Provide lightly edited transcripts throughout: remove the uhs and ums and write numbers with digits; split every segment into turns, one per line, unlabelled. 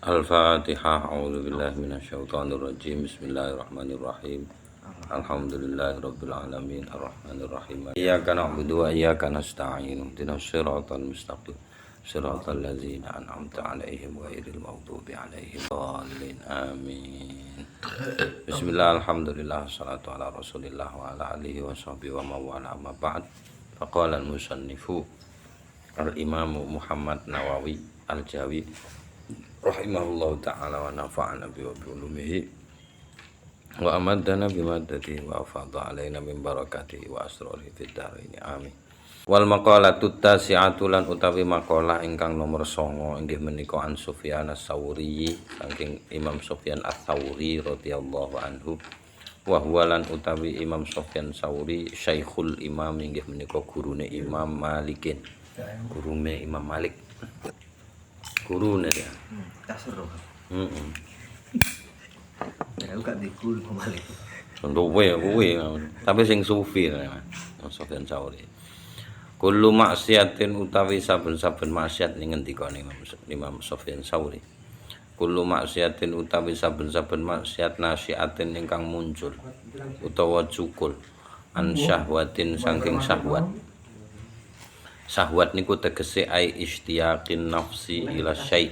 Al-Fatihah. A'udzubillahi minasyaitonirrajim. Bismillahirrahmanirrahim. Alhamdulillahirabbil alamin arrahmanirrahim. Iyyaka na'budu wa iyyaka nasta'in. Ihdinas siratal mustaqim. Siratal ladzina an'amta 'alaihim ghairil maghdubi 'alaihim waladdallin. Amin. Bismillah, alhamdulillah, salatu ala Rasulillah wa ala alihi wa sahbihi wa mawala amma ba'd. Faqala al-musannifu al-Imam Muhammad Nawawi Al-Jawi rahimahullahu ta'ala wa nafa'ana bi ulumihi wa amadana bi maddatihi wa afadha alaina min barakatihi wa asrarihi fid dharain amin. Wal maqalatu tasi'atu lan utawi maqalah ingkang nomor 9 inggih menika an Sufyan Ats-Tsauri saking Imam Sufyan Ats-Tsauri radhiyallahu anhu wa huwa lan utawi Imam Sufyan Ats-Tsauri Syekhul Imam inggih menika gurune Imam Malikin, gurune Imam Malik, gurune ya.
Kasar dong.
Ya
aku gak digul Malik.
Duwe tapi sing sufi Sufyan Ats-Tsauri. Kullu maksiatin utawi saben-saben maksiat ning ngendikane Imam Sufyan Ats-Tsauri. Kullu maksiatin utawi saben-saben maksiat nasiatin ingkang muncul utawa cukul an syahwatin saking syahwat. Syahwat niku tegese ai istiyaqin nafsi ila syai,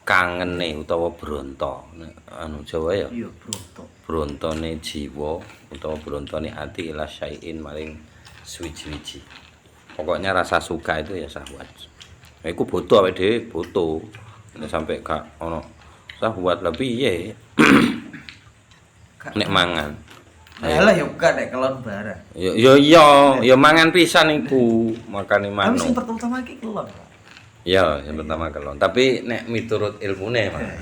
kangene utawa bronto anu Jawa ya.
Iya, bronto.
Brontone jiwa utawa brontone ati ila syai'in maring suwi-wiji. Pokoknya rasa suka itu ya syahwat. Nah, iku butuh awake dhewe butuh. Nek sampe gak ono syahwat lah piye? Nek mangan.
Alah ya gak nek kelon barang.
Ya mangan pisan iku, makane
Tapi
manuk.
sing pertama iki kelon.
Ya, yang pertama kelon. Tapi nek miturut ilmune, Mas.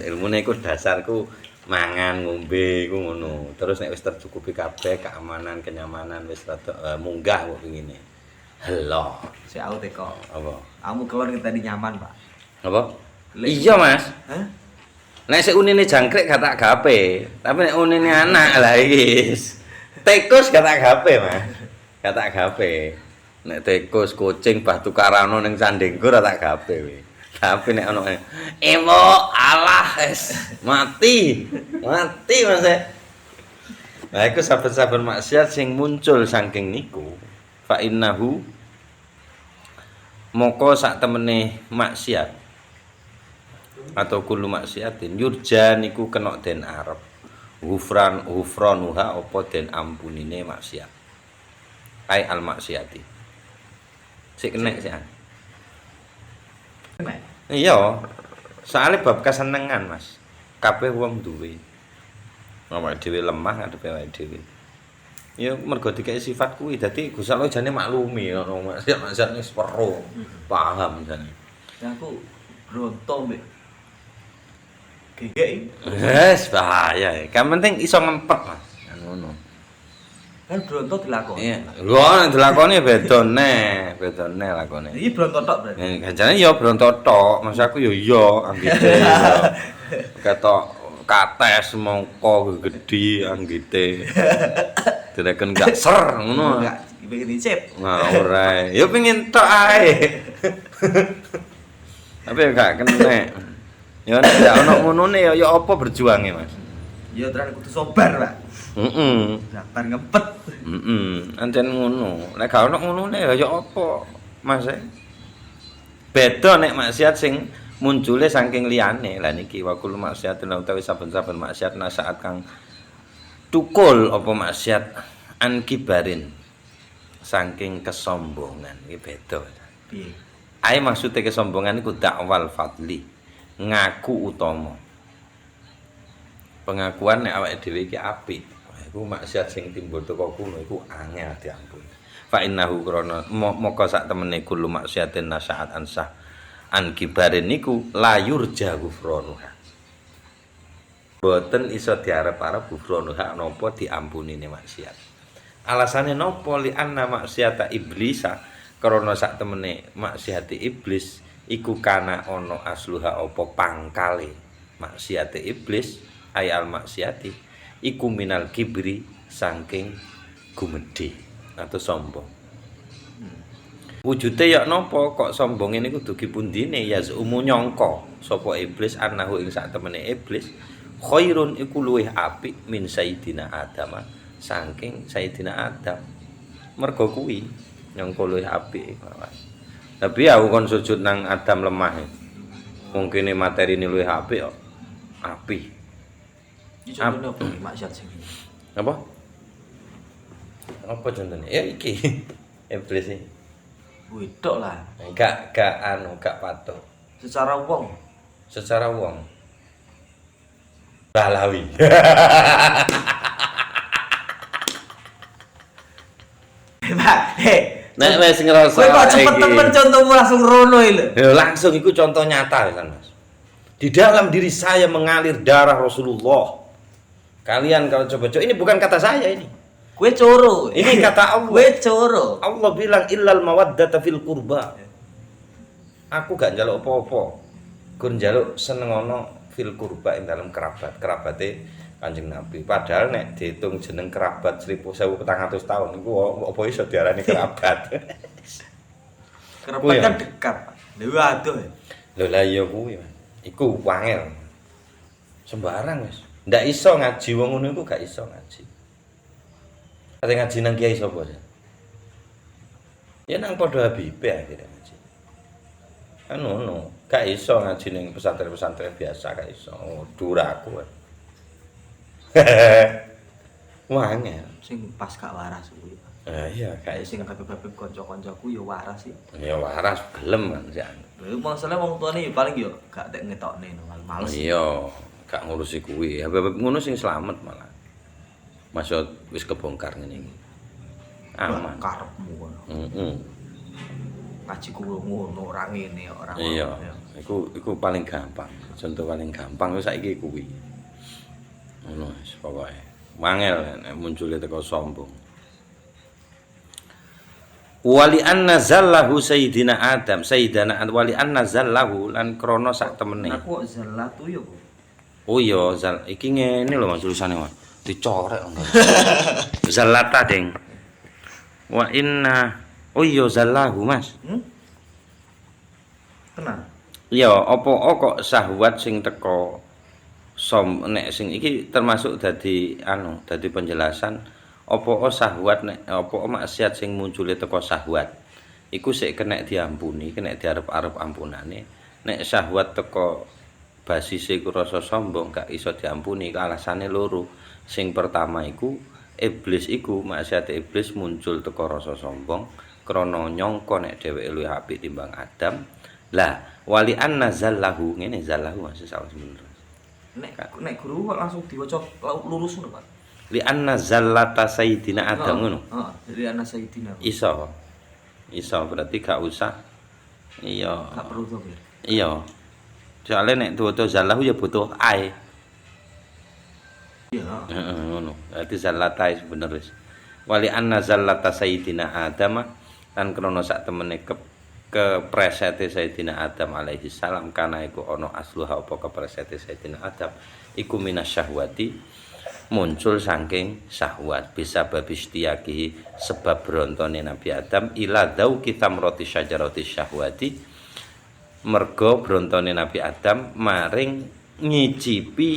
Ilmune iku dasarku mangan ngombe iku ngono. Terus nek wis tercukupi kabeh keamanan, kenyamanan wis rada munggah kok ngene. Helo.
Si aku teko.
Apa?
Kamu kelon kita di nyaman, Pak.
Apa? Iya, Mas.
Hah?
Nek sik unine jangkrik gak tak gape, tapi nek unine anak lah iki. Tikus gak tak gape, Mas. Gak tak gape. Nek tikus, kucing bah tukarano ning sandingku ora tak gape kowe. Tapi nek ono emo alah es mati. Mati Mas. Nah, iku saben-saben maksiat sing muncul saking niku. Fa innahu moko sak temene maksiat atau kullu maksiatin yurja niku kena den arep ghufranuha apa den ampunine maksiat ai al maksiati sik kenek sik iya soalnya bab kesenengan Mas kabeh wong duwe awake dhewe lemah ngadepe awake dhewe ya mergo dikek sifat kuwi dadi Gusti Allah jane maklumi ono maksiat wis perlu paham jane
Ya aku bronto mbek gegek.
Wes bahaya. Kan penting iso ngempet, Mas. Ngono.
Kan bronto dilakoni.
Iya. Lho nek dilakoni bedone lakone.
Iki bronto tok berarti.
Ganjane ya bronto tok, Mas aku ya iya anggite. Ketok kates mongko gedhi anggite. Direken gak ser ngono.
Enggak pengen dicip.
Ngawur ae. Ya pengin tok ae. Tapi gak kena. Ya nek gak ono ngonone ya apa berjuange, Mas?
Ya terus kudu sobar, Pak. Sabar ngempet.
Ancen ngono. Nek gak ono ngonone ya apa, Mas? Beda nek maksiat sing muncule saking liyane. Lah niki wa kullu maksiatin utawi saben-saben maksiat saat kang tukul apa maksiat an kibarin saking kesombongan. Iki beda.
Piye?
Ae maksude kesombongan iku dakwal fadli. Ngaku utama. Pengakuan nek awake dhewe iki apik. Iku maksiat sing timbul teko kuno iku angel diampuni. Fa innahu krana moko sak temene kulo maksiatin nasaat ansah an kibarin niku layur jaghufranuha. Boten iso diarep-arep ghufranuha napa diampunine maksiat. Alasane napa li anna maksiata iblisa krana sak temene maksiate iblis iku kana ana asluha apa pangkale maksiate iblis ayal maksiati iku minal kibri saking gumedhe atau sombong. Wujude ya napa kok sombong ini kudu kipundine ya umu nyangka sapa iblis anahu ing sak temene iblis khairun iku luwih apik min Sayyidina Adam saking Sayyidina Adam. Mergo kuwi nyangka luwih apik. Tapi aku kon sujud nang Adam lemah. Mungkin materine luwih apik kok. Apik.
Iki contohnya apa maksiat sing.
Apa? Apa contohnya? Ya iki iblis iki.
Wedok lah.
Gak patok.
Secara wong.
Secara wong. Balawi. Nek wis ngrasa
kowe kok cepet temen contohmu langsung rono iki lho.
Langsung iku contoh nyata kan, Mas. Di dalam diri saya mengalir darah Rasulullah. Kalian kalau coba-coba ini bukan kata saya ini.
Kowe coro.
Ini kata Allah.
Kowe coro.
Allah bilang illal mawaddata fil qurba. Aku gak njaluk apa-apa. Gur njaluk senengono fil qurba ing dalam kerabat. Kerabate Kanjeng Nabi. Padahal nek diitung jeneng kerabat 1400 tahun iku apa iso diarani kerabat.
Kerabat kan dekat. Lha aduh.
Lho lah iya kuwi. Iku wangel. Sembarang wis. Ndak iso ngaji wong ngono iku gak iso ngaji. Ate ngaji nang kiai sapa ya? Ya nang padha Habib akhire ngaji. Kan ngono, gak iso ngaji ning pesantren-pesantren biasa gak iso. Duraku. Wangel
Sing pas gak waras kuwi.
Iya, gak
Sing Habib-habib kanca-kancaku ya waras sih.
ya waras gelem kan jan.
Lha masalah wong tuane ya paling yo gak tek ngetokne males.
Iya, gak ngurusi kuwi. Habib ngono sing slamet malah. Maksud wis kebongkar ngene iki. Aman.
Karepmu ngono.
Heeh.
Ngaji kuwi ngono ora ngene ora.
Iya, iku paling gampang. Contoh paling gampang wis saiki kuwi. Ngono wis pokoke. Wangel nek muncule teko sombong. Wali anna zallahu sayyidina Adam, sayyidina wali anna zallahu lan krana sak temene.
Aku kok zallatu yo.
Oh iya, iki ngene lho Mas tulisane, Mas. Dicorek enggak. Zallata, Deng. Wa inna oh iya zallahu, Mas.
Tenang.
Iya, apa kok syahwat sing teko nek sing iki termasuk dadi dadi penjelasan apa syahwat nek apa maksiat sing muncule teko syahwat. Iku sik kena diampuni, kena diarep-arep ampunane. Nek syahwat teko basise iku rasa sombong gak iso diampuni, alasane loro. Sing pertama iku iblis iku maksiat iblis muncul teko rasa sombong krana nyangka nek dheweke luwih apik timbang Adam. Lah, wali anna zallahu ngene zallahu maksud salah bener.
Nek guru kok langsung diwaca lurus ngono, Pak.
Li anna zallata sayyidina Adam ngono.
Heeh, dari anak Sayyidina.
Iso. Berarti gak usah. Iya.
Gak perlu dhamir.
Iya. Soalnya nek tuwa zallahu ya butuh ae.
Iya.
Heeh, ngono. Berarti zallata bener wis. Wali anna zallata sayyidina Adam lan krana sak temene kepresete Sayyidina Adam alaihi salam kana iku ana asluha apa kepresete Sayyidina Adam iku minasyahwati muncul saking syahwat bisa babistiaki sebab brontone Nabi Adam ila dzauqi tamrati syajarati syahwati mergo brontone Nabi Adam maring ngicipi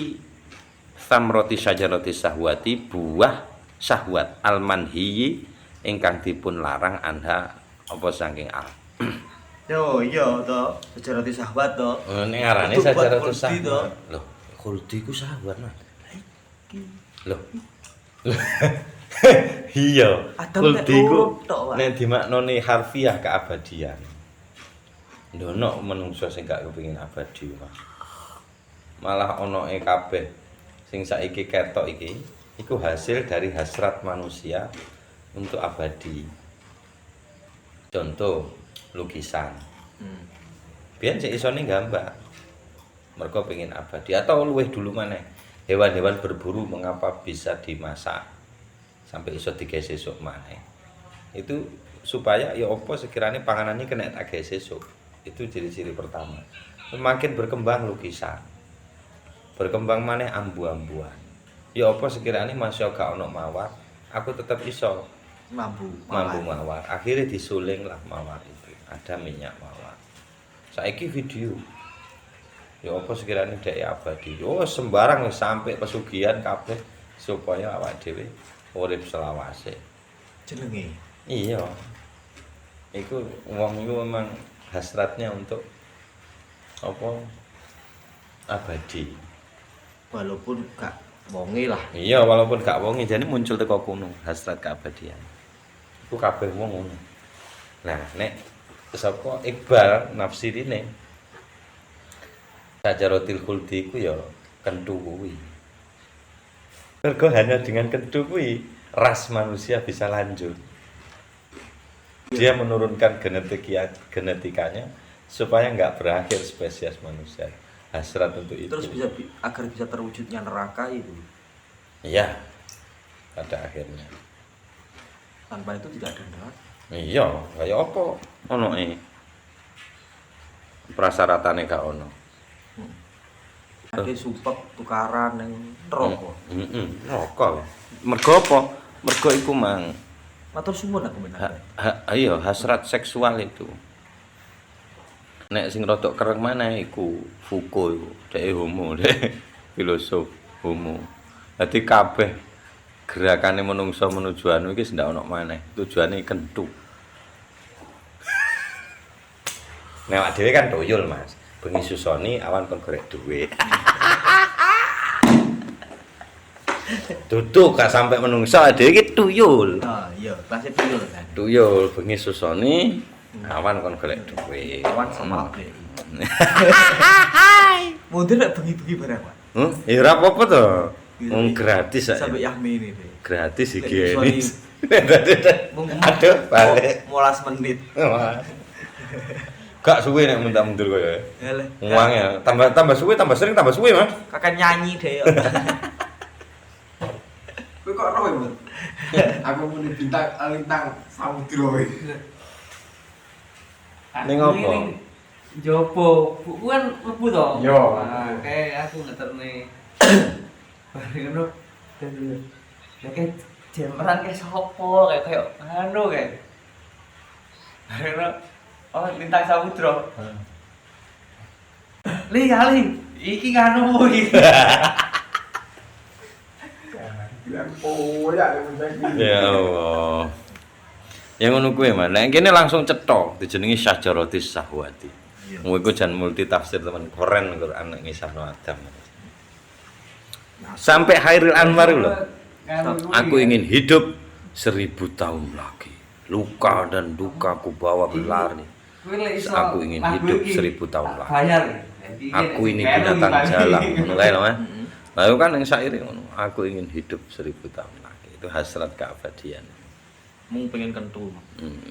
tamrati syajarati syahwati buah syahwat almanhiyi ingkang dipun larang anha apa saking al
Yo iya to, sajarati sahabat to.
Ning arane sajarati sahabat. Lho, khuldi ku sahabat, Mas. Loh. Iya. Khuldi ku nek dimaknani harfiah keabadian. Ndono menungso sing gak kepengin abadi, Mas. Malah ana kabeh sing saiki ketok iki iku hasil dari hasrat manusia untuk abadi. Contoh lukisan. Biyen sik isone gambar. Mergo pengen abadi atau luwih dulu maneh. Hewan-hewan berburu mengapa bisa dimasak sampai iso digawe sesuk maneh. Itu supaya ya apa sekiranya panganane kena tak gawe sesuk. Itu ciri-ciri pertama. Semakin berkembang lukisan. Berkembang maneh ambu-ambuan. Ya apa sekiranya masih gak ono mawar, aku tetap iso
mambu
mawar. Akhirnya disuling lah mawar itu. Ada minyak mawar. Saiki video. Ya apa sekiranya dhek abadi. Oh sembarang sampai pesugihan kabeh supaya awak dhewe urip selawase.
jenenge.
Iya. Iku wong iku memang hasratnya untuk apa abadi.
Walaupun gak wonge lah.
Iya, walaupun gak wonge jane muncul teko kono hasrat keabadian. Iku kabeh wong ngono. Nah, nek sapa Iqbal nafsirine Sajaratil Khuldi iku ya kentu kuwi. Mergo hanya dengan kentu kuwi ras manusia bisa lanjut. Dia menurunkan genetikanya supaya nggak berakhir spesies manusia. Hasrat untuk itu.
Terus bisa agar bisa terwujudnya neraka itu.
Iya. Pada akhirnya.
Tanpa itu tidak ada neraka.
Iya, kaya apa ono prasaratane gak ono.
Ada supek tukaran yang rokok.
Rokok. Mergo apa? Mergo iku mang
Matur suwun aku benar.
Iya, hasrat seksual itu. Nek sing rodok kereng mana iku Foucault iku, dhek homo, dhek filosof homo. Dadi kabeh gerakane menungso menuju anu iki ndak ono maneh. Tujuane kentu. Nek awak dhewe kan toyol, Mas. Bengi susoni awan kon golek duwe. Duduk gak sampai menungso dhewe iki tuyul.
Ah, iya, pasti tuyul kan.
Tuyul bengi susoni awan kon golek duwe.
Awan sama ape. Mundur nek bengi-bengi barang, Pak.
Ya ora apa-apa to. Wong gratis ae.
Sampai Yahmi ini deh.
Gratis higienis.
Aduh,
balik.
15 menit.
Gak suwe nek mundur-mundur koyo.
Yalah.
Uangnya tambah suwe tambah sering tambah suwe, Mas.
Kakak nyanyi deh.
Kowe kok roh ya, Mas? Aku muni lintang samudra iki.
Ning opo?
Jopo, buku kan lebu toh.
Yo.
Nah, kayak aku ngeterne. Bareng ngono. Ya kayak jemeran kayak sopo kayak anu kayak. Bareng ngono. Oh, lintang samudra. Li kali, iki nganu iki.
Bilang ya
Ya Allah. Yang ngono kuwi, Mas. Nek kene langsung cetha dijenengi Syajaratis Sahwati. Wong iku jan multi tafsir teman keren Quran nek ngisahno Adam. Sampai Khairil Anwar lho. Aku ingin hidup 1000 tahun lagi. Luka dan duka ku bawa berlari. Aku ingin hidup 1000 tahun lagi.
Bayar.
Aku ini binatang jalang. Ngono kae lho, Mas. Lah kan yang syair ngono. Aku ingin hidup 1000 tahun lagi. Itu hasrat keabadian.
Mung pengen kentu.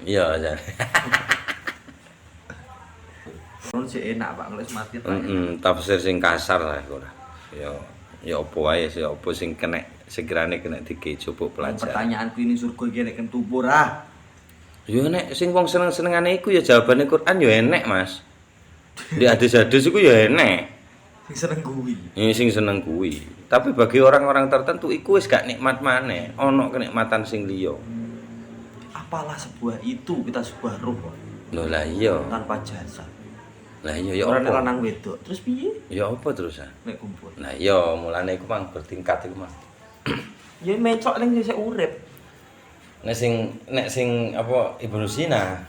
Iya, aja.
Terus sih enak Pak ngeles mati.
Tafsir sing kasar lah ora. Ya apa wae sih apa sing sekirane kena dikejupuk pelajaran.
Pertanyaanku ini surga iki nek kentu ora.
Ya nek sing wong seneng-senengane iku ya jawabane Quran ya enek, Mas. Di hadis-hadis iku ya enek.
Sing seneng kuwi.
Sing seneng kuwi. Tapi bagi orang-orang tertentu iku wis gak nikmat maneh, ana kenikmatan sing liya.
Apalah sebuah itu kita sebuah ruh
Lho lah iya.
tanpa jasa.
Lah iya ya
Orang
apa?
lanang wedok. Terus piye
Ya apa terusan?
nek kumpul?
Nah iya mulane iku mang bertingkat iku mang.
Ya mecok ning sik urip.
Nek sing apa Ibnu Sina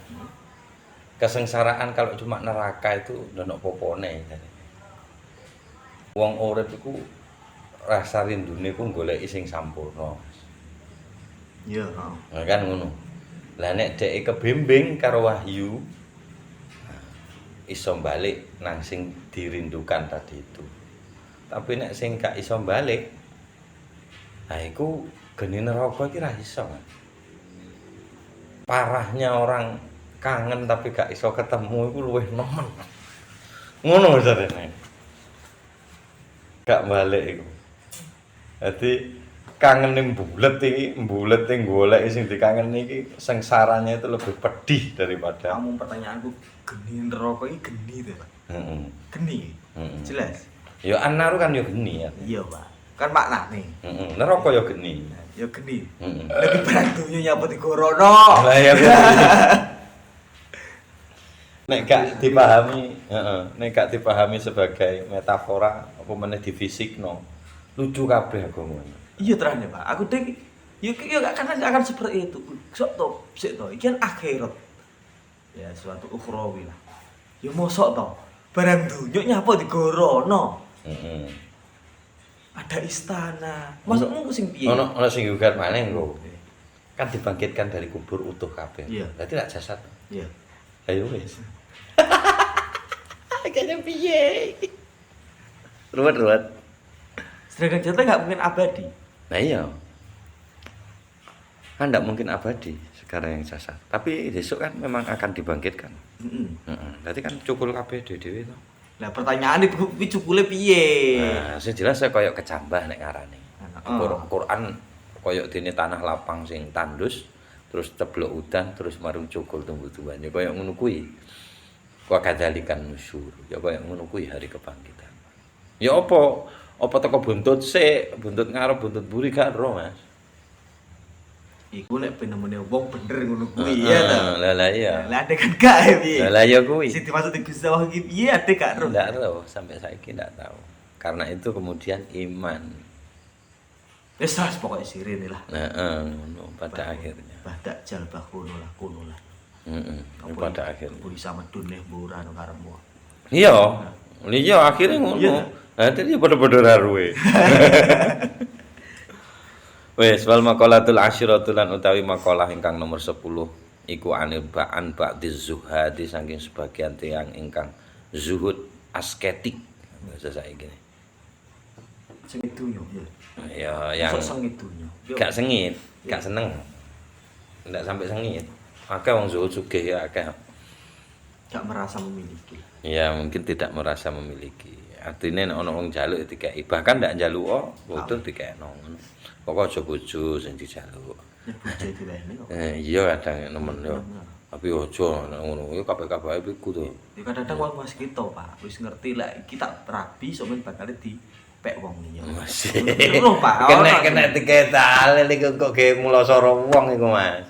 kesengsaraan kalau cuma neraka itu ndono popone. Wong urip iku rasa rindune ku goleki sing sampurna.
Ya,
Nah, kan ngono. Lah nek dhek kebimbing karo wahyu iso balik nang sing dirindukan tadi itu. Tapi nek sing gak iso balik, nah iku geni neraka iki ra iso. Parahnya orang kangen tapi gak iso ketemu iku luwih nemen. Ngono jarene. Gak balik iku. Dadi kangen ning bulet ning golek sing dikangeni iki sengsaranya itu lebih pedih daripada
kamu pertanyaanku geni neraka iki geni to, Pak.
heeh.
Geni. Jelas.
Ya annaru kan ya geni ya.
Iya, Pak. Kan maknane.
Neraka ya geni.
ya geni.
Heeh.
Lagi barang dunya nyapa digorono.
Lah ya. Nek gak dipahami sebagai metafora apa meneh difisikno. Lucu kabeh aku ngono.
Iya terane, Pak. Aku dek ya gak akan seperti itu. Sok to, sik to. Iki kan akhirat. Ya suatu ukhrawi lah. Ya mosok to. Barang dunya nyapa digorono.
Heeh.
Ada istana. Maksudmu sing piye?
Ono sing gugat maneh engko. Kan dibangkitkan dari kubur utuh kabeh.
Iya.
Berarti lak jasad.
Iya.
Ayo wis. Kayaknya piye? Ruwet.
Sedangkan jatah nggak mungkin abadi.
Nah iya. Kan enggak mungkin abadi sekarang yang jasad. Tapi besok kan memang akan dibangkitkan. Heeh. Berarti kan cukul kabeh dhewe to.
Nah pertanyaan iki cukule piye?
Nah, sing jelas saya koyo kecambah nek ngarane. Quran koyo dene tanah lapang sing tandus terus ceblok udan terus marung cukul tumbuh-tumbuhan. Ya koyo ngono kuwi. Wa kadzalikan nusyur. Ya koyo ngono kuwi hari kebangkitan. Ya apa teko buntut sik, buntut ngarep, buntut buri gak ero, Mas.
Iku nek bener-bener wong bener ngono kuwi ya ta.
Lah iya.
Lah ade kan gak ya piye?
Lah iya kuwi.
Sing dimaksud Gusti Allah iki piye ade gak ero.
Nggak tahu sampai saiki nggak tahu. Karena itu kemudian iman.
Wis sas pokoke sirine lah.
Ngono pada akhirnya.
Badak jalbah kuno lah.
Heeh. Pada akhirnya.
Bisa medun nih ora nang karepmu.
Iya. Iya akhirnya ngono. Nah, tadi padha-padha raruwe. Wes wal maqalatul asyiratul lan utawi makalah ingkang nomor 10 iku anibaan ba'diz zuhadi saking sebagian tiyang ingkang zuhud asketik bahasa saiki.
Sengit dunya ya.
Ya yang
sengit dunya.
gak sengit, gak seneng. Ndak sampai sengit. Akeh wong zuhud sugih ya akeh.
Gak merasa memiliki.
Ya mungkin tidak merasa memiliki. Artinya nek ana wong njaluk dikeki, bahkan ndak njaluk butuh dikekno ngono. Pokok aja bojo sing dijaluk.
Ya bojo dilehne kok.
Iya kadang nemen yo. Tapi aja ngono yo kabeh-kabeh iku to.
Ya kadang-kadang wong Mas kita, Pak, wis ngerti lah iki tak rabi sampeyan bakal dipek wong liya.
Masih.
Ngono, Pak.
Kena diketal iku kok ge mulosoro wong iku, Mas.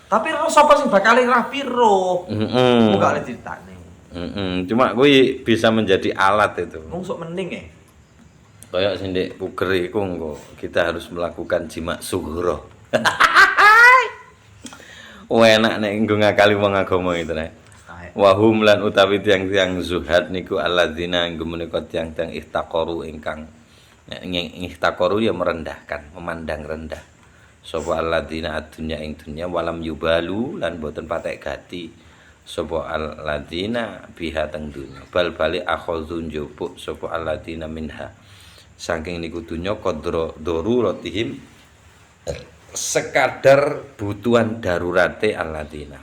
Tapi ro sapa sing bakal rabi ro.
Heeh.
Kok gak diceritane.
Cuma kuwi bisa menjadi alat itu.
Wong sok mending ya.
Kayak sing ndek puger iku engko kita harus melakukan jima sughra. Enak nek nggo ngakali wong agama itu nek. Wahum lan utawi tiang-tiang zuhad niku alladzina nggo menika tiang-tiang ihtaqaru ingkang ihtaqaru ya merendahkan, memandang rendah. Sapa alladzina adunya ing dunya walam yubalu lan boten patek gati. Sapa alladzina biha teng dunya. Bal bali akhadzun njupuk sapa alladzina minha. Saking niku dunya qadra daruratihim sekadar butuhan darurate alladzina.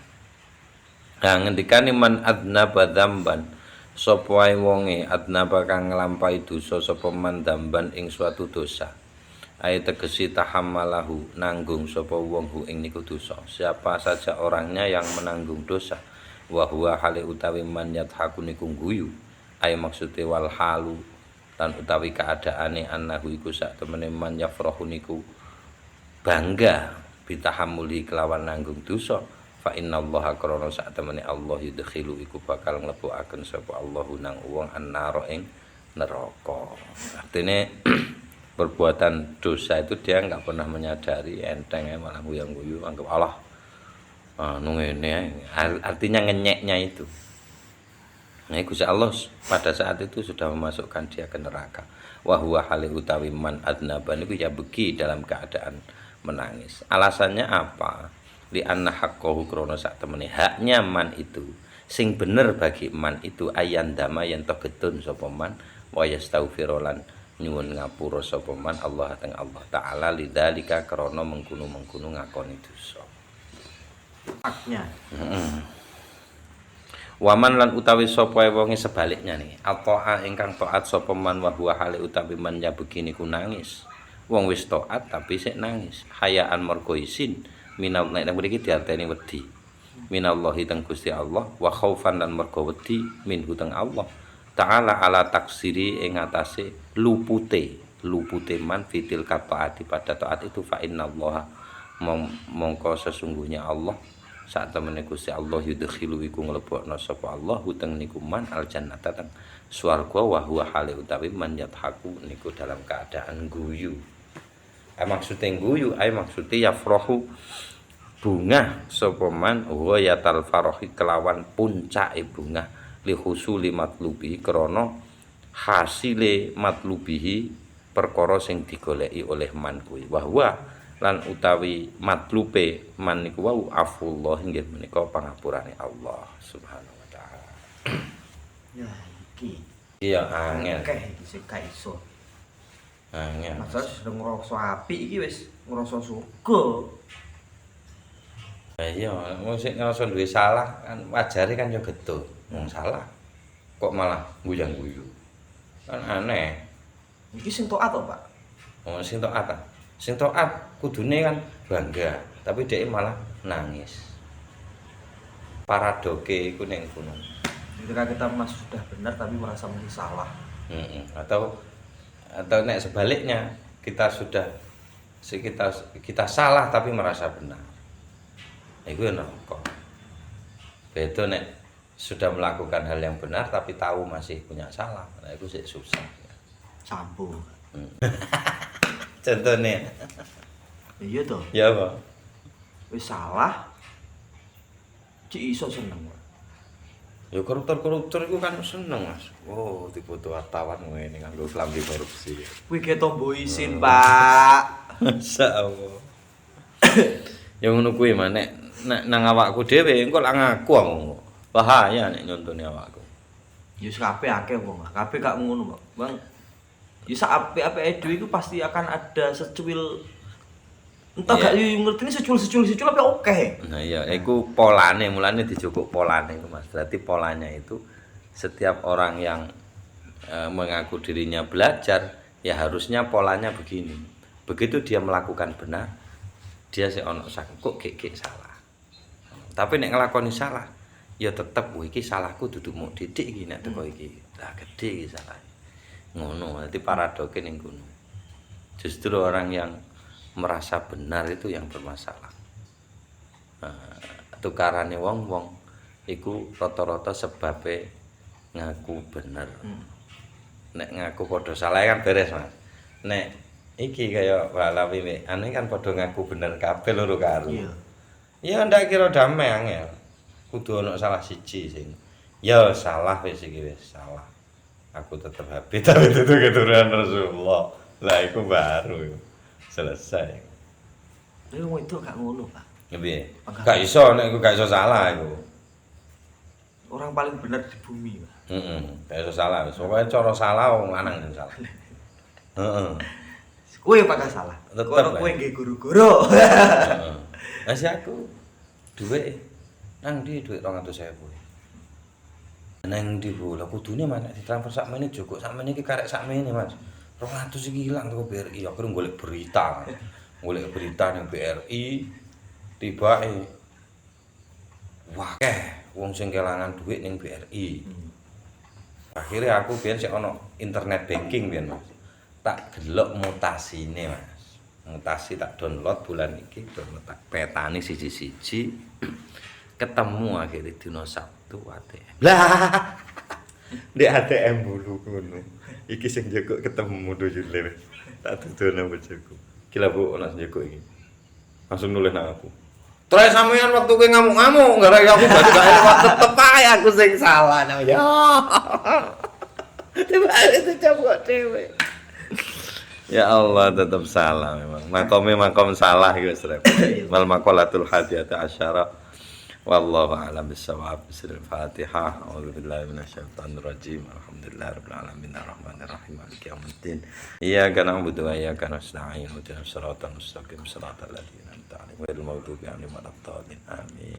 Nah ngendikane man adnaba dzamban sapa wae wonge adnaba kang nglampahi dosa sapa man dzamban ing suatu dosa. Ayat tegesi tahammalahu nanggung sapa wong hu ing niku dosa. Siapa saja orangnya yang menanggung dosa wa huwa hale utawi man yadhaku niku guyu. Ay maksude wal halu lan utawi keadaane annahu iku sak temene man yafrahu niku bangga bitahammuli kelawan nanggung dosa fa innallaha krana sak temene Allah yudkhilu iku bakal mlebukaken sapa Allahu nang wong annara ing neraka. Artine perbuatan dosa itu dia enggak pernah menyadari enteng malah guyang-guyu anggap Allah ngene artinya ngenyeknya itu. Nah, Gusti Allah pada saat itu sudah memasukkan dia ke neraka. Wa huwa hali utawi man adnaba niku ya begi dalam keadaan menangis. Alasannya apa? Li anna haqqahu krana sak temene haknya man itu sing bener bagi man itu ayan dama yen to getun sapa man wa yastaghfirulan nyuwun ngapura sapa man Allah teng Allah taala lidzalika krana mengkono-mengkono ngakoni dosa.
Haknya.
Waman lan utawi sapa wonge sebaliknya nih. Ata'a ingkang taat sapa man wa huwa hale utawi man ya begini ku nangis. Wong wis taat tapi sik nangis. Hayaan mergo isin minal nek mriki diarteni wedi. Minallahi teng Gusti Allah wa khaufan lan mergo wedi minhu teng Allah. Ta'ala ala taksiri ing atase lupute lupute man fitil taati pada taat itu fa innallaha mongko sesungguhnya Allah saat temene Gusti Allah yudkhilu iku nglebokno sapa Allah huteng niku man al jannata teng swarga wa huwa hale utawi man yathaku niku dalam keadaan guyu. Maksudnya guyu maksudnya yafrahu bunga sapa man wa yatal farahi kelawan puncake bunga li husuli matlubi krana hasile matlubihi perkara sing digoleki oleh man kuwi wa lan utawi matlupe man niku wau afullah inggih menika pangapurane Allah Subhanahu wa taala.
Ya iki.
Iya angel.
Akeh iki sing gak iso.
Angel.
Masa sudah ngerasa api iki wis ngerasa surga.
Iya, wong sing ngerasa duwe salah kan wajare kan yo getun. Wong salah kok malah guyang-guyu. Kan aneh.
Iki sing taat to, Pak?
Oh, sing taat. Sing taat kudune kan bangga, tapi dhek malah nangis. Paradoke iku ning kono.
Ketika kita masih sudah benar tapi merasa masih salah.
Atau nek sebaliknya kita salah tapi merasa benar. Iku neraka. Beda nek sudah melakukan hal yang benar tapi tahu masih punya salah. Nah, itu sih susah.
Campur.
Contohnya.
Iya toh.
Ya apa?
Wis salah. Cik iso seneng.
Ya koruptor itu kan seneng Mas. Oh, difoto wartawan ngene kanggo klambi korupsi.
Kuwi ge tombo isin, Pak.
Masyaallah. Ya ngono kuwi mah nek nang awakku dhewe engko lak ngaku aku. Bahaya nek nyontone awakku.
Ya kabeh akeh wong lah. Kabeh gak ngono, Pak. Bang. Ya sak apik-apike dhewe iku pasti akan ada secuil entah gak ngerti ini secuil apa oke.
Nah iya, iku polane, mulane dijukuk polane itu Mas. Berarti polanya itu setiap orang yang mengaku dirinya belajar, ya harusnya polanya begini. Begitu dia melakukan benar, dia sih ono kok gek salah. Tapi nek nglakoni salah, ya tetep iki salahku dudu muk didik iki nek teko iki. Lah gedhe iki salah. Ngono, dadi paradoke ning kono. Justru orang yang merasa benar itu yang bermasalah. Tukarane wong-wong iku rata-rata sebabe ngaku bener. Nek ngaku padha salah kan beres, Mas. Nek iki kaya walawi ane kan padha ngaku bener kabeh loro karo.
Iya.
Ya ndak kira damai angel. Kudu ana salah siji sing. Ya salah wis iki wis salah. Aku tetep happy tapi itu keturunan Rasulullah. Lah iku baru. Selesai.
Lha wong itu gak ngono, Pak.
Piye? Gak iso nek iku gak iso salah iku.
Orang paling benar di bumi, Pak.
Gak iso salah. Pokoke cara salah wong lanang sing salah. Heeh.
Kowe apa gak salah?
Tetep,
Kowe nggih guru-guru.
Heeh. Lah si aku duwe nang ndi dhuwit 200.000. Nang ndi Bu? Lah kudune manek ditransfer sakmene Joko sakmene iki karek sakmene, Mas. 200 iki ilang teko BRI, aku golek berita. Golek berita ning BRI tibake wakeh wong sing kelangan duit ning BRI. Akhirnya aku biyen sik ana internet banking biyen, Mas. Tak delok mutasine, Mas. Mutasi tak download bulan iki, download tak petani siji-siji. Ketemu akhirnya dina Sabtu ATM. Lah. Di ATM bulu ngono. Iki sing Joko ketemu dojule. Tak dudono bojoku. Gila Bu, ana Joko iki. Langsung nulis nang aku. Terus sampean waktu kowe ngamuk-ngamuk, gara-gara aku berarti gak enak tetep ae aku sing salah nang ya. Tiba itu Joko dhewe. Ya Allah tetap salah memang. Makom salah iki wis repot. Wal maqalatul hadiyata asyara. Wallahu a'lam bissawab. Bismillahirrahmanirrahim. A'udzu billahi minasyaitonir rajim. Alhamdulillahirabbil alamin arrahmanir rahim maliki yaumiddin. Iyyaka na'budu wa iyyaka nasta'in. Ihdinas siratal mustaqim siratal ladzina an'amta 'alaihim ghairil maghdubi 'alaihim waladdallin. Amin.